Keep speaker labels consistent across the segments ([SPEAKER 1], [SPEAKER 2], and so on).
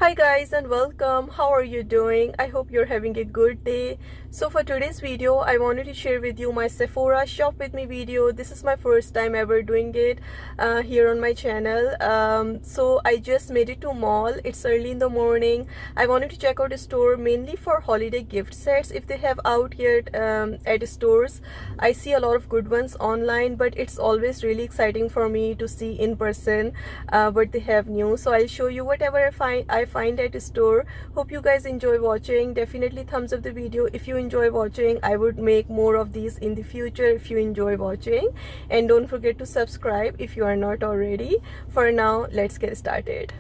[SPEAKER 1] Hi guys and welcome. How are you doing? I hope you're having a good day. So for today's video, I wanted to share with you my Sephora shop with me video. This is my first time ever doing it here on my channel. So I just made it to mall. It's early in the morning. I wanted to check out a store mainly for holiday gift sets if they have out here at stores. I see a lot of good ones online, but it's always really exciting for me to see in person what they have new. So I'll show you whatever I find at a store. Hope you guys enjoy watching. Definitely thumbs up the video if you enjoy watching. I would make more of these in the future if you enjoy watching, and don't forget to subscribe if you are not already. For now, let's get started.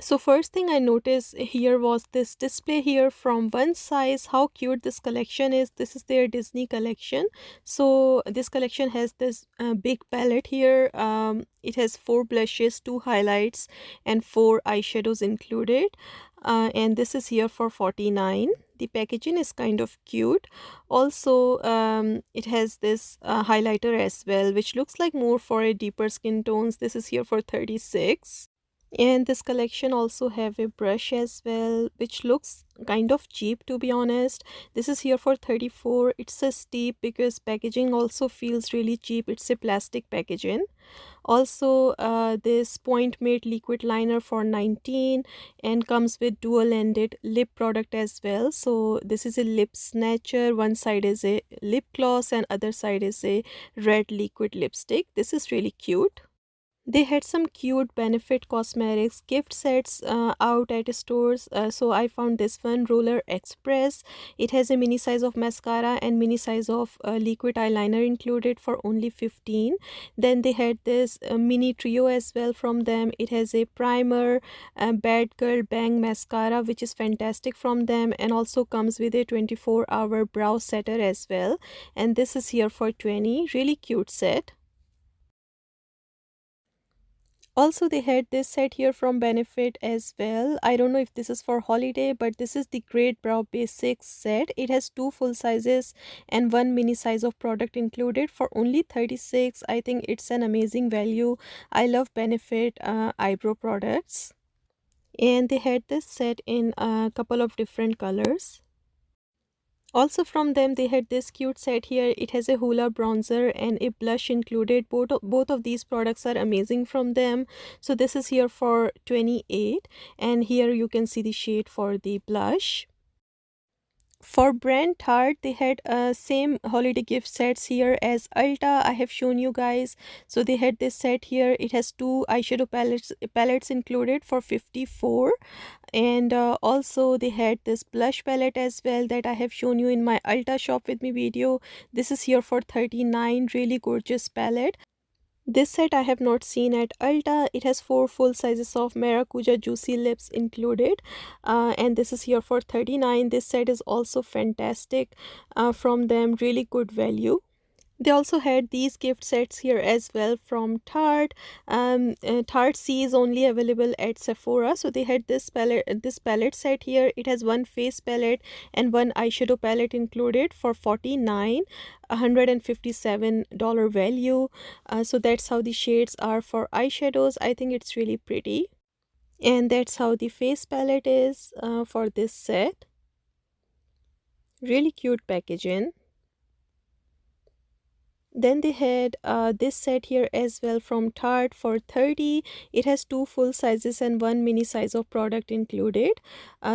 [SPEAKER 1] So first thing I noticed here was this display here from one size. How cute this collection is. This is their Disney collection. So this collection has this big palette here. It has 4 blushes, 2 highlights and 4 eyeshadows included, and this is here for $49. The packaging is kind of cute. Also it has this highlighter as well, which looks like more for a deeper skin tones. This is here for $36. And this collection also have a brush as well, which looks kind of cheap, to be honest. This is here for $34. It's a steep because packaging also feels really cheap. It's a plastic packaging. Also this point made liquid liner for $19 and comes with dual ended lip product as well. So this is a lip snatcher. One side is a lip gloss and other side is a red liquid lipstick. This is really cute. They had some cute Benefit Cosmetics gift sets out at stores. So I found this one, Roller Express. It has a mini size of mascara and mini size of liquid eyeliner included for only $15. Then they had this mini trio as well from them. It has a primer, Bad Girl Bang mascara, which is fantastic from them, and also comes with a 24-hour brow setter as well. And this is here for $20. Really cute set. Also, they had this set here from Benefit as well. I don't know if this is for holiday, but this is the Great Brow Basics set. It has 2 full sizes and 1 mini size of product included for only $36. I think it's an amazing value. I love Benefit eyebrow products. And they had this set in a couple of different colors. Also from them, they had this cute set here. It has a hula bronzer and a blush included. Both of these products are amazing from them. So this is here for $28, and here you can see the shade for the blush. For brand Tarte, they had same holiday gift sets here as Ulta. I have shown you guys. So they had this set here. It has 2 eyeshadow palettes included for $54. And also they had this blush palette as well that I have shown you in my Ulta shop with me video. This is here for $39. Really gorgeous palette. This set I have not seen at Ulta. It has 4 full sizes of Maracuja Juicy Lips included, and this is here for $39. This set is also fantastic from them. Really good value. They also had these gift sets here as well from Tarte. Tarte C is only available at Sephora. So they had this palette set here. It has 1 face palette and 1 eyeshadow palette included for $49. $157 value. So that's how the shades are for eyeshadows. I think it's really pretty. And that's how the face palette is for this set. Really cute packaging. Then they had this set here as well from Tarte for $30. It has 2 full sizes and 1 mini size of product included.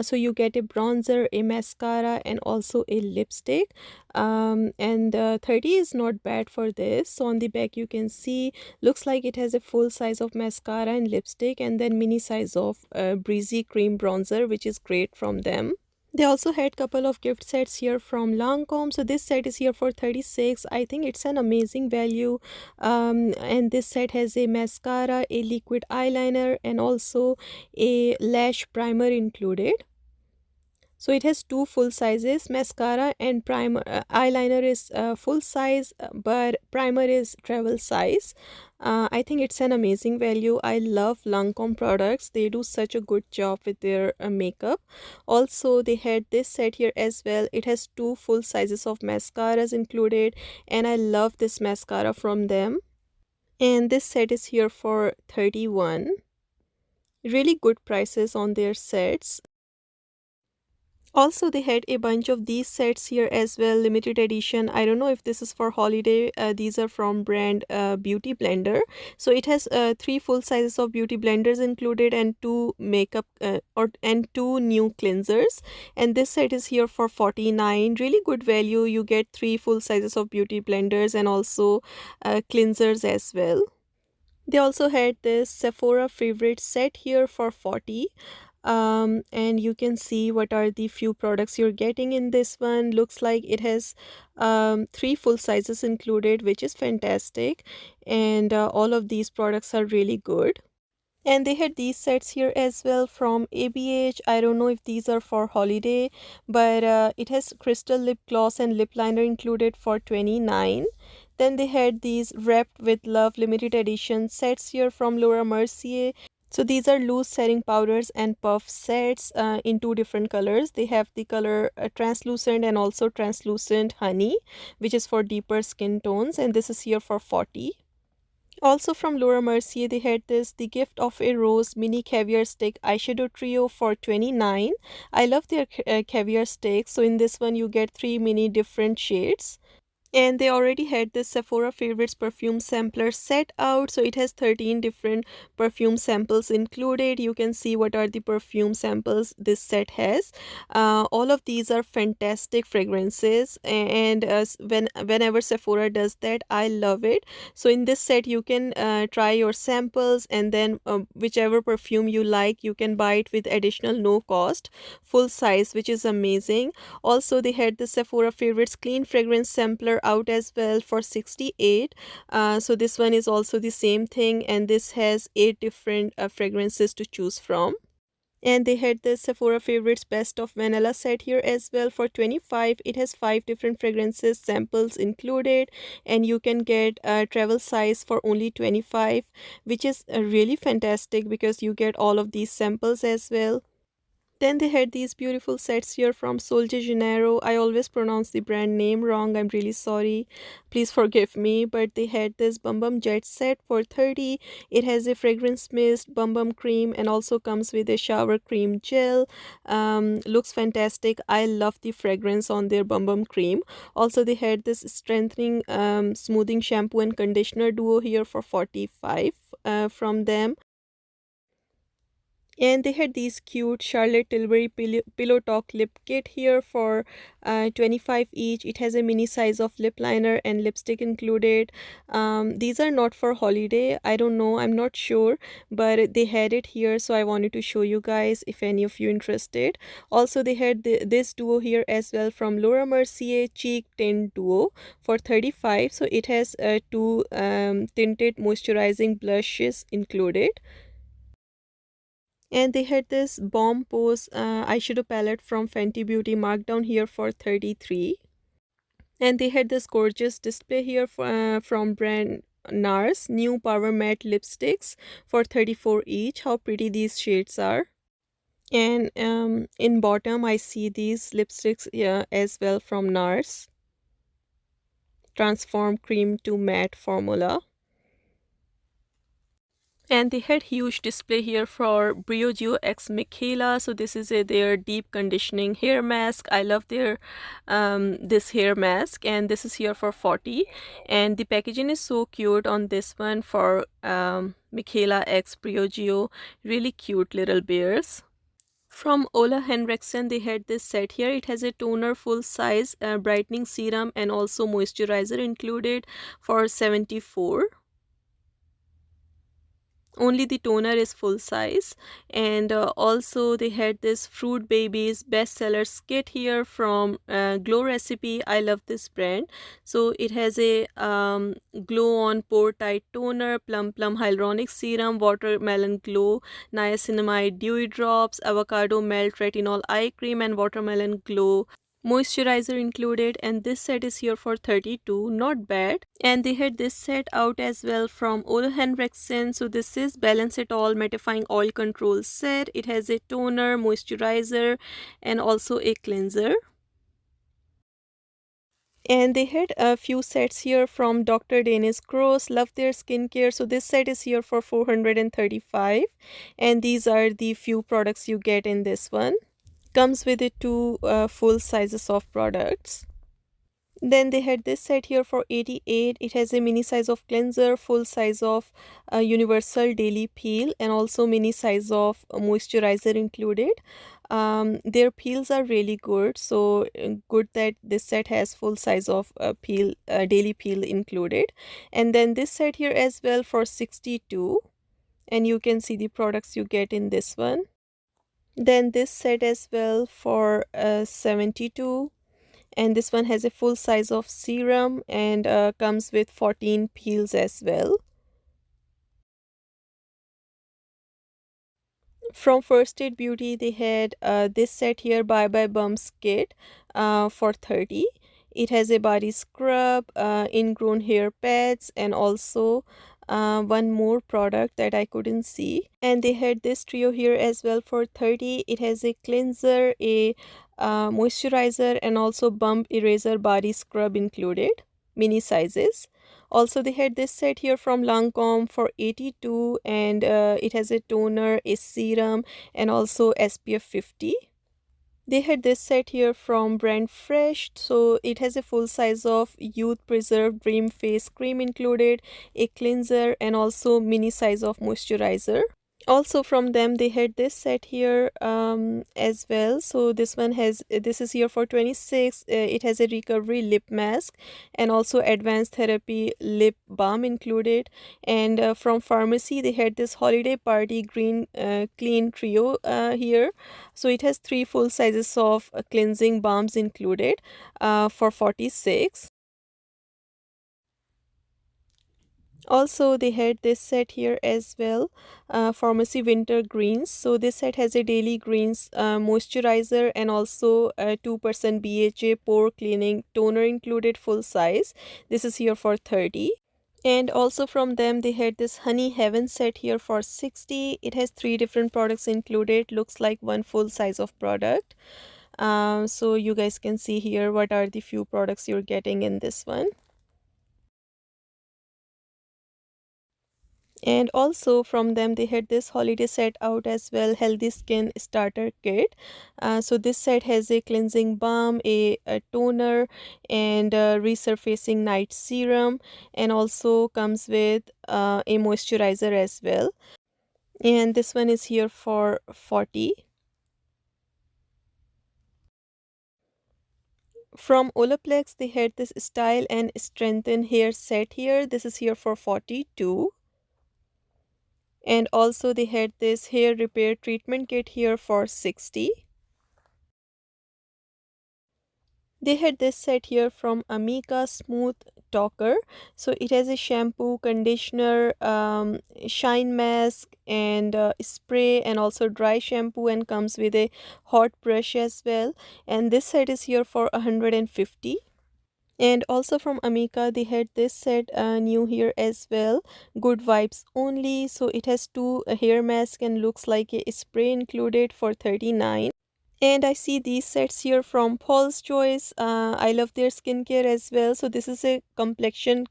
[SPEAKER 1] So you get a bronzer, a mascara, and also a lipstick. And $30 is not bad for this. So on the back you can see, looks like it has a full size of mascara and lipstick, and then mini size of breezy cream bronzer, which is great from them. They also had couple of gift sets here from Lancome. So this set is here for $36. I think it's an amazing value. And this set has a mascara, a liquid eyeliner, and also a lash primer included. So it has 2 full sizes. Mascara and primer, eyeliner is full size, but primer is travel size. I think it's an amazing value. I love Lancome products. They do such a good job with their makeup. Also, they had this set here as well. It has 2 full sizes of mascaras included, and I love this mascara from them. And this set is here for $31. Really good prices on their sets. Also, they had a bunch of these sets here as well, limited edition. I don't know if this is for holiday. These are from brand Beauty Blender. So it has three full sizes of beauty blenders included and two makeup and two new cleansers. And this set is here for 49. Really good value. You get three full sizes of beauty blenders and also cleansers as well. They also had this Sephora favorite set here for 40. And you can see what are the few products you're getting in this one. Looks like it has three full sizes included, which is fantastic. And all of these products are really good. And they had these sets here as well from ABH. I don't know if these are for holiday, but it has crystal lip gloss and lip liner included for 29. Then they had these Wrapped with Love limited edition sets here from Laura Mercier. So these are loose setting powders and puff sets in two different colors. They have the color translucent and also translucent honey, which is for deeper skin tones, and this is here for 40. Also from Laura Mercier, they had this The Gift of a Rose mini caviar stick eyeshadow trio for 29. I love their caviar sticks. So in this one, you get three mini different shades. And they already had this Sephora Favorites perfume sampler set out. So it has 13 different perfume samples included. You can see what are the perfume samples this set has. All of these are fantastic fragrances. And whenever Sephora does that, I love it. So in this set, you can try your samples, and then whichever perfume you like, you can buy it with additional no cost, full size, which is amazing. Also, they had the Sephora Favorites Clean Fragrance Sampler out as well for 68. So this one is also the same thing, and this has 8 different fragrances to choose from. And they had the Sephora Favorites Best of Vanilla set here as well for 25. It has 5 different fragrances samples included, and you can get a travel size for only 25, which is really fantastic because you get all of these samples as well. Then they had these beautiful sets here from Sol de Janeiro. I always pronounce the brand name wrong. I'm really sorry. Please forgive me. But they had this Bum Bum Jet set for 30. It has a fragrance mist, Bum Bum cream, and also comes with a shower cream gel. Looks fantastic. I love the fragrance on their Bum Bum cream. Also, they had this strengthening smoothing shampoo and conditioner duo here for 45 from them. And they had these cute Charlotte Tilbury pillow talk lip kit here for 25 each. It has a mini size of lip liner and lipstick included. These are not for holiday. I don't know. I'm not sure. But they had it here. So I wanted to show you guys if any of you interested. Also, they had this duo here as well from Laura Mercier Cheek Tint Duo for 35. So it has two tinted moisturizing blushes included. And they had this Bomb Pose eyeshadow palette from Fenty Beauty markdown here for 33. And they had this gorgeous display here from brand Nars new Power Matte lipsticks for 34 each. How pretty these shades are. And in bottom, I see these lipsticks as well from Nars. Transform Cream to Matte Formula. And they had huge display here for Briogeo X Michaela. So this is their deep conditioning hair mask. I love their this hair mask, and this is here for 40. And the packaging is so cute on this one for Michaela X Briogeo. Really cute little bears. From Ola Henriksen, they had this set here. It has a toner, full size, brightening serum, and also moisturizer included for 74. Only the toner is full size. And also they had this Fruit Babies bestsellers kit here from Glow Recipe. I love this brand. So it has a glow on pore tight toner, plum plum hyaluronic serum, watermelon glow niacinamide dewy drops, avocado melt retinol eye cream, and watermelon glow moisturizer included. And this set is here for 32. Not bad. And they had this set out as well from Ole Henriksen. So this is Balance It All Mattifying Oil Control set. It has a toner, moisturizer, and also a cleanser. And they had a few sets here from Dr. Dennis Gross, Love Their Skincare. So this set is here for 435, and these are the few products you get in this one. Comes with it two full sizes of products. Then they had this set here for 88. It has a mini size of cleanser, full size of universal daily peel, and also mini size of moisturizer included. Their peels are really good, so good that this set has full size of peel, daily peel included. And then this set here as well for 62, and you can see the products you get in this one. Then this set as well for 72, and this one has a full size of serum and comes with 14 peels as well. From First Aid Beauty, they had this set here, Bye Bye Bumps Kit, for 30. It has a body scrub, ingrown hair pads, and also one more product that I couldn't see. And they had this trio here as well for 30. It has a cleanser, a moisturizer, and also bump eraser body scrub included, mini sizes. Also, they had this set here from Lancome for 82, and it has a toner, a serum, and also SPF 50. They had this set here from brand Fresh, so it has a full size of Youth Preserve Dream Face Cream included, a cleanser, and also mini size of moisturizer. Also from them they had this set here as well. So this one has, this is here for 26. It has a recovery lip mask and also advanced therapy lip balm included. And from Farmacy they had this holiday party green clean trio here. So it has three full sizes of cleansing balms included for 46. Also, they had this set here as well, Pharmacy Winter Greens. So this set has a daily greens moisturizer and also 2% BHA pore cleaning toner included, full size. This is here for 30. And also from them, they had this Honey Heaven set here for 60. It has three different products included. Looks like one full size of product. So you guys can see here what are the few products you're getting in this one. And also from them they had this holiday set out as well, healthy skin starter kit. So this set has a cleansing balm, a toner, and resurfacing night serum, and also comes with a moisturizer as well. And this one is here for 40. From Olaplex they had this style and strengthen hair set here. This is here for 42. And also they had this hair repair treatment kit here for 60. They had this set here from Amika Smooth Talker. So it has a shampoo, conditioner, shine mask, and spray, and also dry shampoo, and comes with a hot brush as well. And this set is here for 150. And also from Amika, they had this set new here as well, Good Vibes Only. So it has two hair mask and looks like a spray included for 39. And I see these sets here from Paul's Choice. I love their skincare as well. So this is a complexion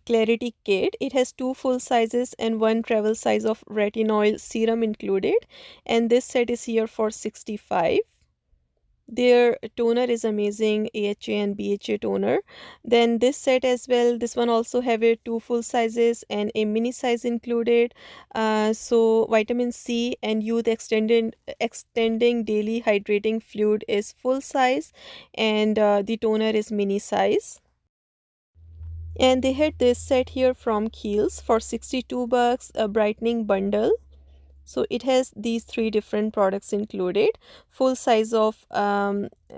[SPEAKER 1] clarity kit. It has two full sizes and one travel size of retinol serum included. And this set is here for 65. Their toner is amazing, AHA and BHA toner. Then this set as well, this one also have a two full sizes and a mini size included. So vitamin C and youth extending daily hydrating fluid is full size, and the toner is mini size. And they had this set here from Kiehl's for 62 bucks, a brightening bundle. So it has these three different products included, full size of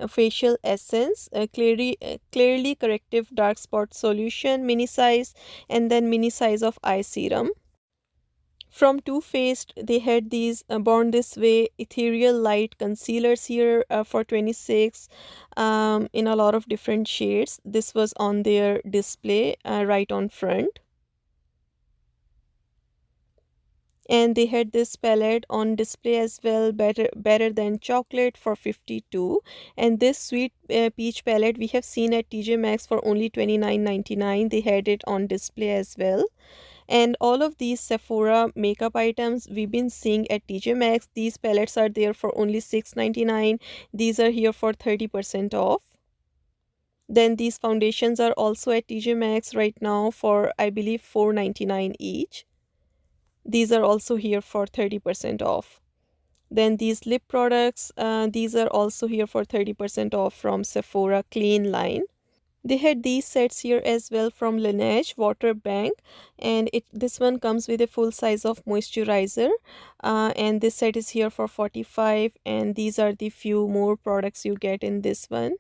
[SPEAKER 1] facial essence, clearly corrective dark spot solution, mini size, and then mini size of eye serum. From Too Faced they had these Born This Way ethereal light concealers here for 26, in a lot of different shades. This was on their display right on front. And they had this palette on display as well, better than chocolate for 52. And this sweet peach palette we have seen at TJ Maxx for only 29.99. They had it on display as well. And all of these Sephora makeup items we've been seeing at TJ Maxx, these palettes are there for only 6.99. These are here for 30% off. Then these foundations are also at TJ Maxx right now for I believe 4.99 each. These are also here for 30% off. Then these lip products, these are also here for 30% off from Sephora Clean line. They had these sets here as well from Laneige Water Bank, and this one comes with a full size of moisturizer, and this set is here for 45, and these are the few more products you get in this one.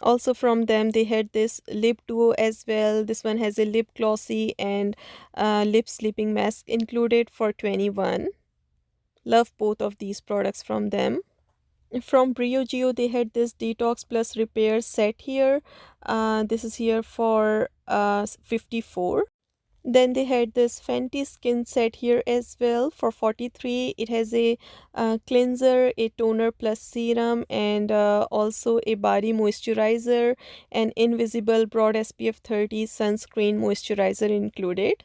[SPEAKER 1] Also from them they had this lip duo as well. This one has a lip glossy and lip sleeping mask included for 21. Love both of these products from them. From Briogeo they had this detox plus repair set here. This is here for 54. Then they had this Fenty skin set here as well for 43. It has a cleanser, a toner plus serum, and also a body moisturizer and invisible broad SPF 30 sunscreen moisturizer included.